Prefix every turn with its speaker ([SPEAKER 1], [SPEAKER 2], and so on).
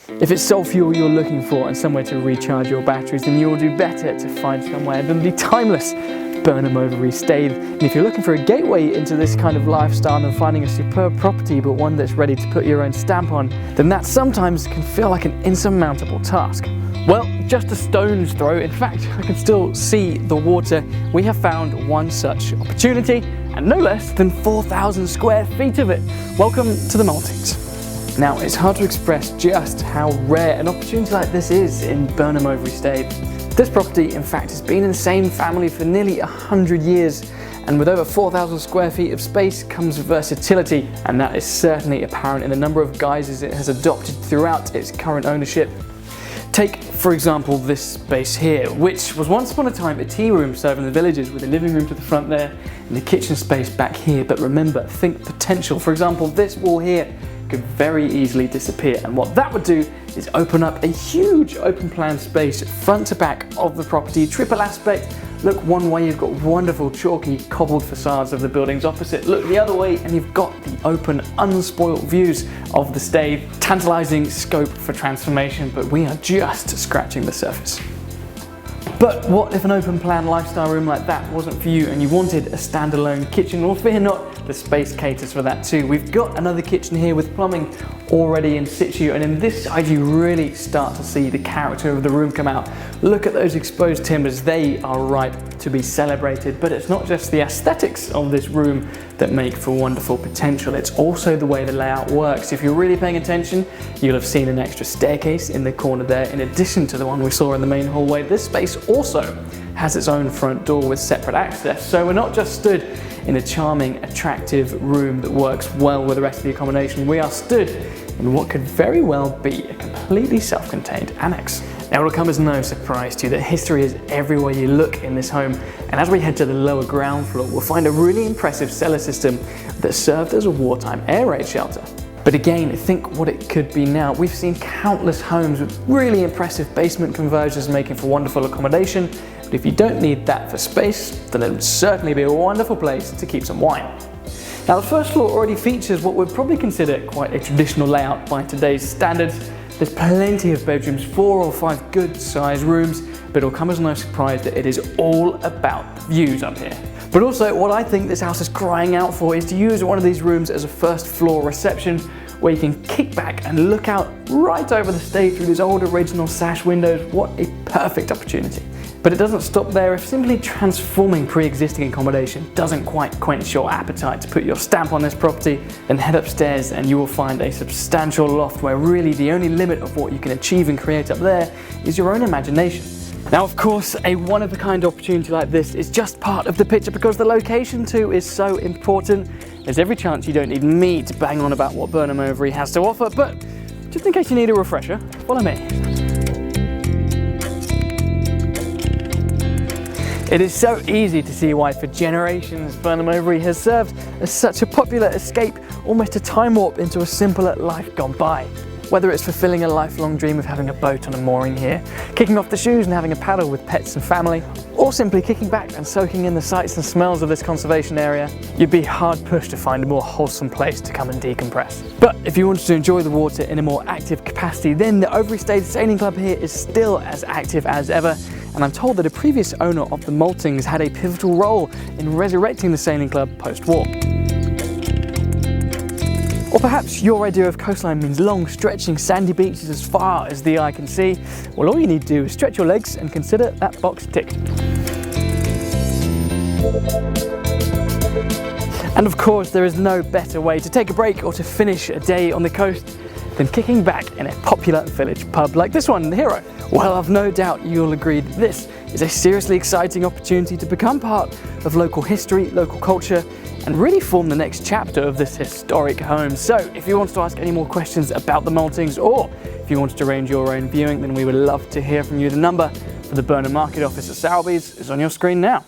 [SPEAKER 1] If it's sole fuel you're looking for and somewhere to recharge your batteries, then you'll do better to find somewhere than the timeless Burnham Overy Staithe. And if you're looking for a gateway into this kind of lifestyle and finding a superb property but one that's ready to put your own stamp on, then that sometimes can feel like an insurmountable task. Well, just a stone's throw, in fact I can still see the water, we have found one such opportunity, and no less than 4,000 square feet of it. Welcome to the Maltings. Now, it's hard to express just how rare an opportunity like this is in Burnham Overy Staithe. This property, in fact, has been in the same family for nearly 100 years, and with over 4,000 square feet of space comes versatility, and that is certainly apparent in the number of guises it has adopted throughout its current ownership. Take, for example, this space here, which was once upon a time a tea room served in the villages with a living room to the front there and the kitchen space back here. But remember, think potential. For example, this wall here could very easily disappear, and what that would do is open up a huge open plan space front to back of the property, triple aspect. Look one way, you've got wonderful chalky cobbled facades of the buildings opposite. Look the other way and you've got the open unspoilt views of the Staithe. Tantalising scope for transformation, but we are just scratching the surface. But what if an open plan lifestyle room like that wasn't for you and you wanted a standalone kitchen? Well, fear not, the space caters for that too. We've got another kitchen here with plumbing already in situ, and in this side you really start to see the character of the room come out. Look at those exposed timbers, they are ripe to be celebrated. But it's not just the aesthetics of this room that make for wonderful potential, it's also the way the layout works. If you're really paying attention, you'll have seen an extra staircase in the corner there in addition to the one we saw in the main hallway. This space also has its own front door with separate access, so we're not just stood in a charming, attractive room that works well with the rest of the accommodation, we are stood in what could very well be a completely self-contained annex. Now, it'll come as no surprise to you that history is everywhere you look in this home, and as we head to the lower ground floor, we'll find a really impressive cellar system that served as a wartime air raid shelter. But again, think what it could be now. We've seen countless homes with really impressive basement conversions making for wonderful accommodation, but if you don't need that for space, then it would certainly be a wonderful place to keep some wine. Now, the first floor already features what we'd probably consider quite a traditional layout by today's standards. There's plenty of bedrooms, 4 or 5 good sized rooms, but it'll come as no surprise that it is all about the views up here. But also, what I think this house is crying out for is to use one of these rooms as a first floor reception, where you can kick back and look out right over the Staithe through these old original sash windows. What a perfect opportunity. But it doesn't stop there. If simply transforming pre-existing accommodation doesn't quite quench your appetite to put your stamp on this property, then head upstairs and you will find a substantial loft where really the only limit of what you can achieve and create up there is your own imagination. Now, of course, a one-of-a-kind opportunity like this is just part of the picture because the location too is so important. There's every chance you don't need me to bang on about what Burnham Overy has to offer, but just in case you need a refresher, follow me. It is so easy to see why for generations Burnham Overy has served as such a popular escape, almost a time warp into a simpler life gone by. Whether it's fulfilling a lifelong dream of having a boat on a mooring here, kicking off the shoes and having a paddle with pets and family, or simply kicking back and soaking in the sights and smells of this conservation area, you'd be hard pushed to find a more wholesome place to come and decompress. But if you wanted to enjoy the water in a more active capacity, then the Overy Staithe Sailing Club here is still as active as ever, and I'm told that a previous owner of the Maltings had a pivotal role in resurrecting the sailing club post-war. Or perhaps your idea of coastline means long, stretching sandy beaches as far as the eye can see. Well, all you need to do is stretch your legs and consider that box ticked. And of course, there is no better way to take a break or to finish a day on the coast than kicking back in a popular village pub like this one, the Hero. Well, I've no doubt you'll agree that this is a seriously exciting opportunity to become part of local history, local culture, and really form the next chapter of this historic home. So if you want to ask any more questions about the Maltings, or if you wanted to arrange your own viewing, then we would love to hear from you. The number for the Burnham Market office at Sowerbys is on your screen now.